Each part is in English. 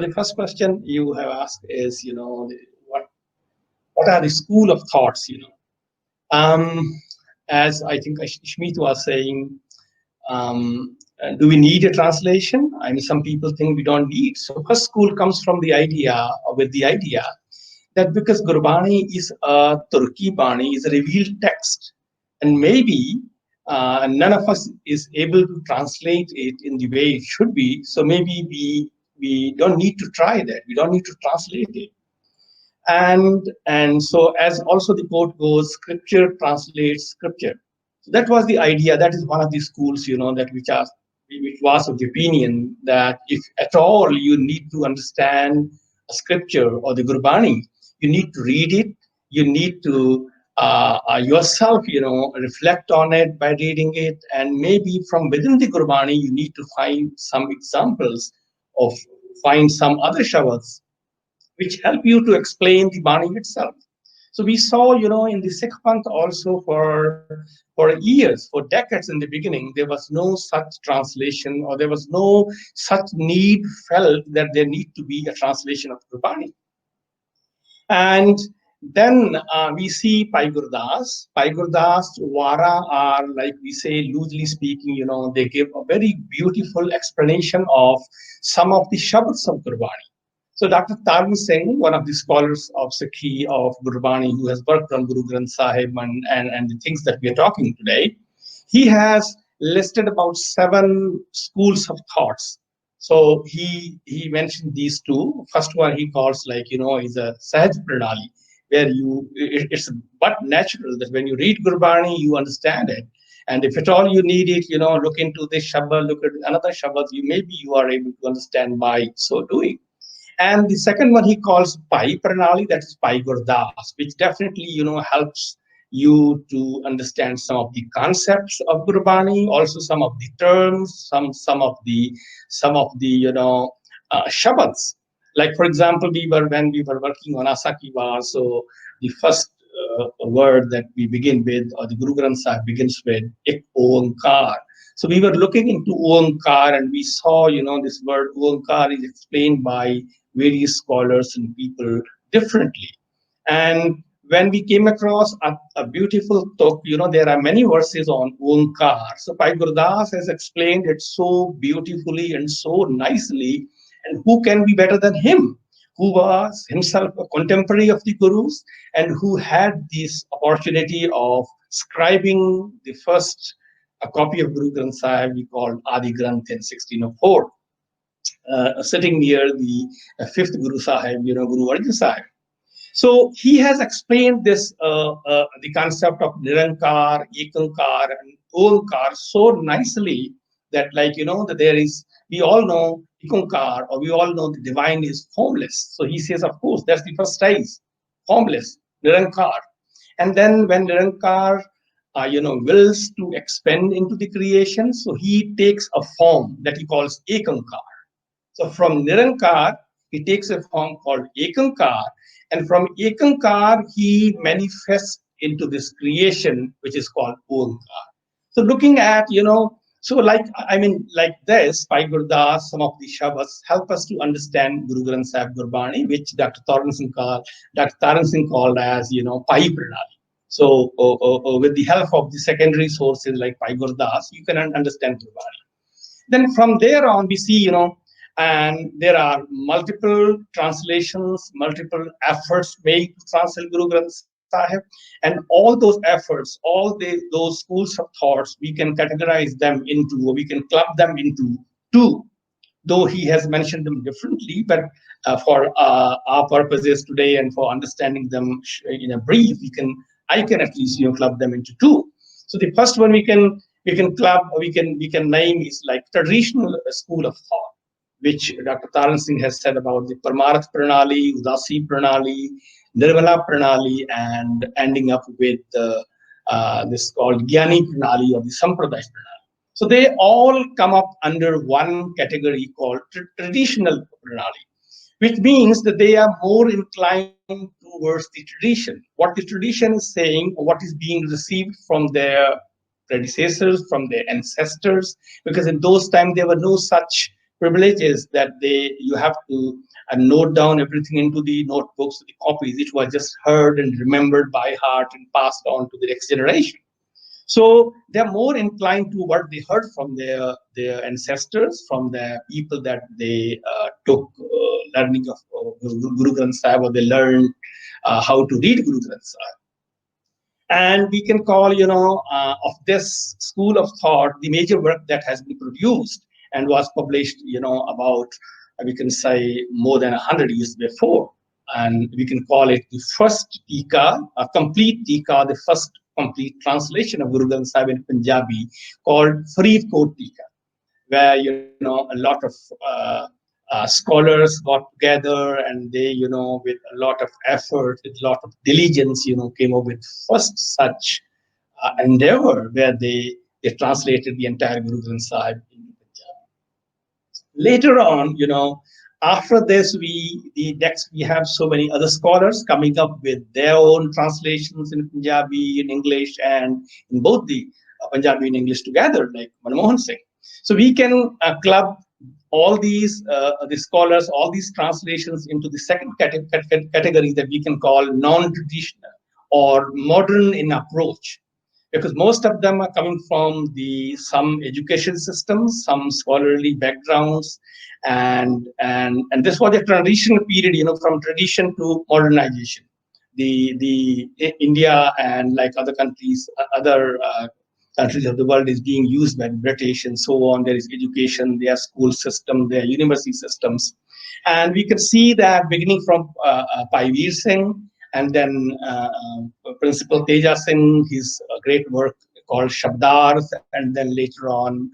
the first question you have asked is, what are the school of thoughts? As I think Shmeet was saying, do we need a translation? I mean, some people think we don't need. So first school comes from the idea, or with the idea that because Gurbani is a Turki Bani, is a revealed text, and maybe none of us is able to translate it in the way it should be. So maybe we don't need to try that. We don't need to translate it. And so as also the quote goes, scripture translates scripture. So that was the idea. That is one of the schools, that which was of the opinion that if at all you need to understand a scripture or the Gurbani, you need to read it. You need to yourself, reflect on it by reading it, and maybe from within the Gurbani, you need to find some examples of find some other shabds which help you to explain the Bani itself. So we saw, in the Sikh Panth also for years, for decades in the beginning, there was no such translation, or there was no such need felt that there need to be a translation of the Bani. And then we see Pai Gurdas. Pai Gurdas, Wara are, like we say, loosely speaking, they give a very beautiful explanation of some of the Shabds of Gurbani. So Dr. Jaswant Singh, one of the scholars of Sikhi, of Gurbani, who has worked on Guru Granth Sahib and the things that we are talking today, he has listed about 7 schools of thoughts. So he mentioned these two. First one he calls is a Sahaj Pranali, where it's but natural that when you read Gurbani, you understand it. And if at all you need it, look into this Shabad, look at another Shabad, maybe you are able to understand by so doing. And the second one he calls Pai Pranali, that is Pai Gurdas, which definitely, helps you to understand some of the concepts of Gurbani, also some of the terms, some of the shabads. Like, for example, when we were working on Asakiwa, so the first word that we begin with, or the Guru Granth Sahib begins with, Ik Oankar. So we were looking into Oankar, and we saw, this word Oankar is explained by various scholars and people differently. And when we came across a beautiful talk, there are many verses on Oankar. So Bhai Gurdas has explained it so beautifully and so nicely. And who can be better than him, who was himself a contemporary of the Gurus and who had this opportunity of scribing the first a copy of Guru Granth Sahib we called Adi Granth in 1604, sitting near the fifth Guru Sahib, Guru Arjan Sahib. So he has explained this, the concept of Nirankar, Ekankar, and Oankar so nicely that, that there is, we all know Ekankar, or we all know the divine is formless. So he says, of course, that's the first stage, formless, Nirankar. And then when Nirankar, wills to expand into the creation, so he takes a form that he calls Ekankar. So from Nirankar, he takes a form called Ekankar, and from Ekankar, he manifests into this creation, which is called Oankar. So looking at, like this, Bhai Gurdas, some of the Shabas help us to understand Guru Granth Sahib Gurbani, which Dr. Taran Singh called as, Pai Pranali. So with the help of the secondary sources like Bhai Gurdas, you can understand Gurbani. Then from there on, we see, and there are multiple translations, multiple efforts made to translate Guru Granth Sahib, and all those efforts, those schools of thoughts, we can categorize them into, or we can club them into 2. Though he has mentioned them differently, but for our purposes today and for understanding them in a brief, I can at least club them into 2. So the first one we can club, or we can name is like traditional school of thought, which Dr. Taran Singh has said about the Paramaarth Pranali, Udasi Pranali, Nirmala Pranali, and ending up with this called Gyani Pranali, or the Sampradaya Pranali. So they all come up under one category called traditional Pranali, which means that they are more inclined towards the tradition. What the tradition is saying, or what is being received from their predecessors, from their ancestors, because in those times there were no such privilege is that you have to note down everything into the notebooks, the copies, which was just heard and remembered by heart and passed on to the next generation. So they're more inclined to what they heard from their ancestors, from the people that they took learning of Guru Granth Sahib, or they learned how to read Guru Granth Sahib. And we can call, of this school of thought, the major work that has been produced and was published, about, we can say, more than 100 years before. And we can call it the first tika, a complete tika, the first complete translation of Guru Granth Sahib in Punjabi, called Faridkot Tika, where, a lot of scholars got together, and they, with a lot of effort, with a lot of diligence, came up with first such endeavor where they translated the entire Guru Granth Sahib into Punjabi. Later on, after this, we have so many other scholars coming up with their own translations in Punjabi, in English, and in both the Punjabi and English together, like Manmohan Singh. So we can club all these the scholars, all these translations into the second category that we can call non-traditional or modern in approach, because most of them are coming from some education systems, some scholarly backgrounds, and this was a transitional period, from tradition to modernization. The India and like other countries, other countries of the world is being used by the British and so on. There is education, their school system, their university systems, and we can see that beginning from Paivir Singh, and then Principal Teja Singh, his great work called Shabdars, and then later on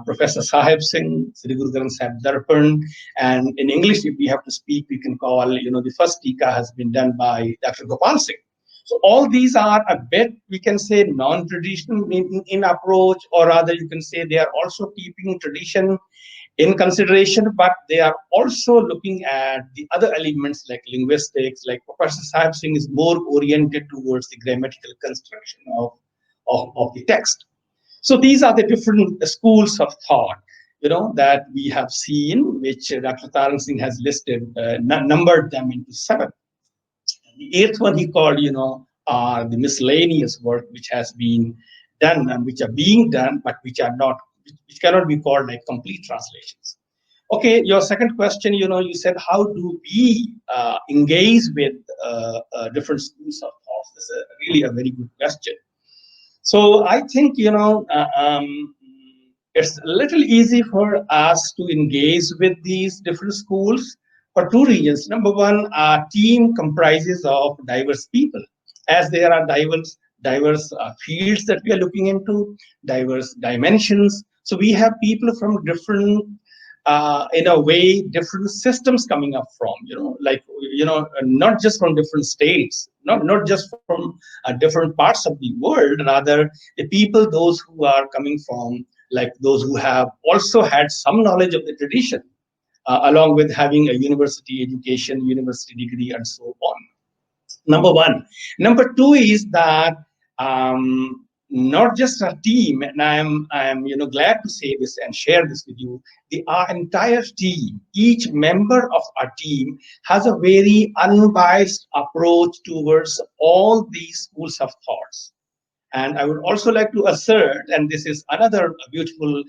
Professor Sahib Singh, Sri Guru Granth Sahib Darpan. And in English, if we have to speak, we can call, the first tika has been done by Dr. Gopal Singh. So all these are a bit, we can say, non-traditional in approach, or rather you can say they are also keeping tradition in consideration, but they are also looking at the other elements like linguistics. Like Professor Sahib Singh is more oriented towards the grammatical construction of the text. So these are the different schools of thought, that we have seen, which Dr. Taran Singh has listed, numbered them into 7. The eighth one he called, are the miscellaneous work which has been done and which are being done, but which cannot be called like complete translations. Okay, your second question, you said, how do we engage with different schools of thought? This is really a very good question. So I think, it's a little easy for us to engage with these different schools for 2 reasons. Number one, our team comprises of diverse people, as there are diverse fields that we are looking into, diverse dimensions. So we have people from different, in a way, different systems coming up from, not just from different states, not just from different parts of the world, rather the people, those who are coming from, like those who have also had some knowledge of the tradition, along with having a university education, university degree, and so on. Number one. Number two is that not just a team, and I'm glad to say this and share this with you. Our entire team, each member of our team, has a very unbiased approach towards all these schools of thoughts. And I would also like to assert, and this is another beautiful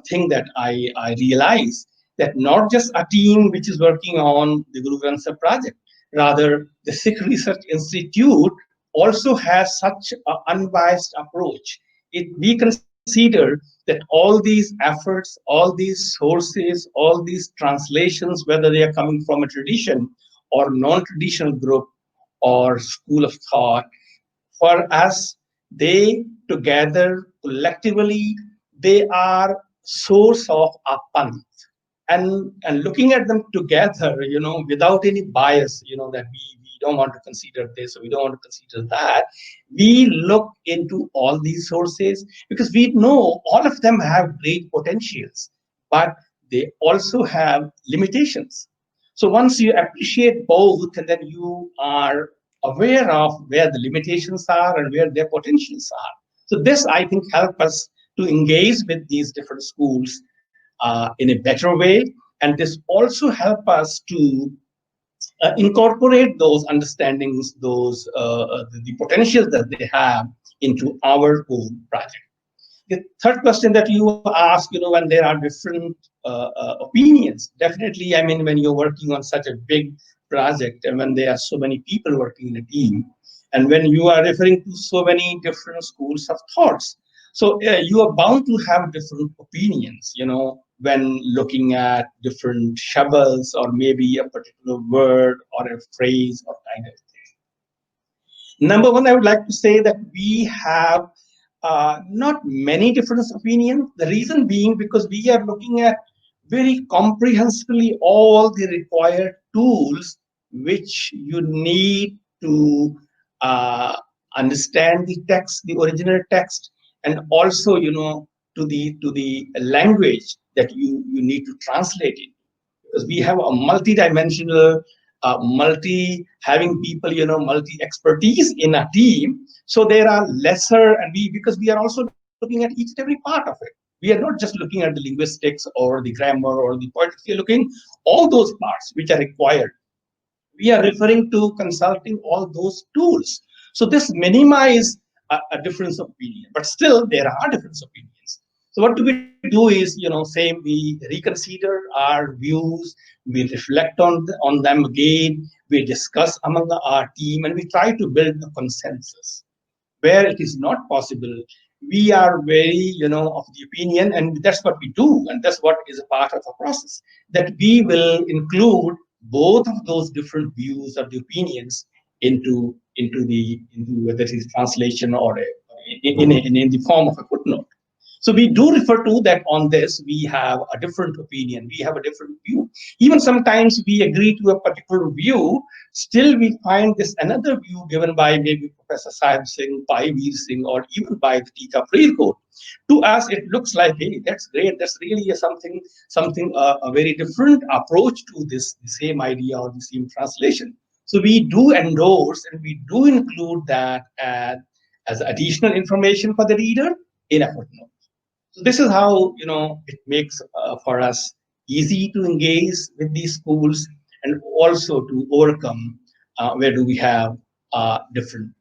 thing that I realize, that not just a team which is working on the Guru Granth Sahib Project, rather the Sikh Research Institute also has such an unbiased approach. We consider that all these efforts, all these sources, all these translations, whether they are coming from a tradition or non-traditional group or school of thought, for us, they together collectively, they are source of our panth. And looking at them together, without any bias, that we don't want to consider this or we don't want to consider that, we look into all these sources because we know all of them have great potentials, but they also have limitations. So once you appreciate both, and then you are aware of where the limitations are and where their potentials are. So this, I think, helps us to engage with these different schools in a better way. And this also help us to incorporate those understandings, the potentials that they have into our own project. The third question that you ask, when there are different opinions, definitely, I mean, when you're working on such a big project and when there are so many people working in a team, and when you are referring to so many different schools of thoughts, so you are bound to have different opinions, when looking at different shabals or maybe a particular word or a phrase or kind of thing. Number one, I would like to say that we have not many different opinions. The reason being because we are looking at very comprehensively all the required tools which you need to uh, understand the text, the original text, and also to the language that you need to translate it, because we have a multi-dimensional, multi having people, multi expertise in a team. So there are lesser, and we because we are also looking at each and every part of it. We are not just looking at the linguistics or the grammar or the poetics. We are looking all those parts which are required. We are referring to consulting all those tools. So this minimize a difference of opinion, but still there are different opinions. So what do we do is, same, we reconsider our views, we reflect on them again, we discuss among our team, and we try to build a consensus. Where it is not possible, we are very, of the opinion, and that's what we do, and that's what is a part of a process, that we will include both of those different views or the opinions into whether it is translation or in the form of a footnote. So we do refer to that on this. We have a different opinion. We have a different view. Even sometimes we agree to a particular view. Still, we find this another view given by maybe Professor Sahib Singh, Pai Veer Singh, or even by the Tika Freelcoat. To us, it looks like, hey, that's great. That's really a very different approach to the same idea or the same translation. So we do endorse and we do include that as additional information for the reader in a footnote. So this is how it makes for us easy to engage with these schools and also to overcome where do we have different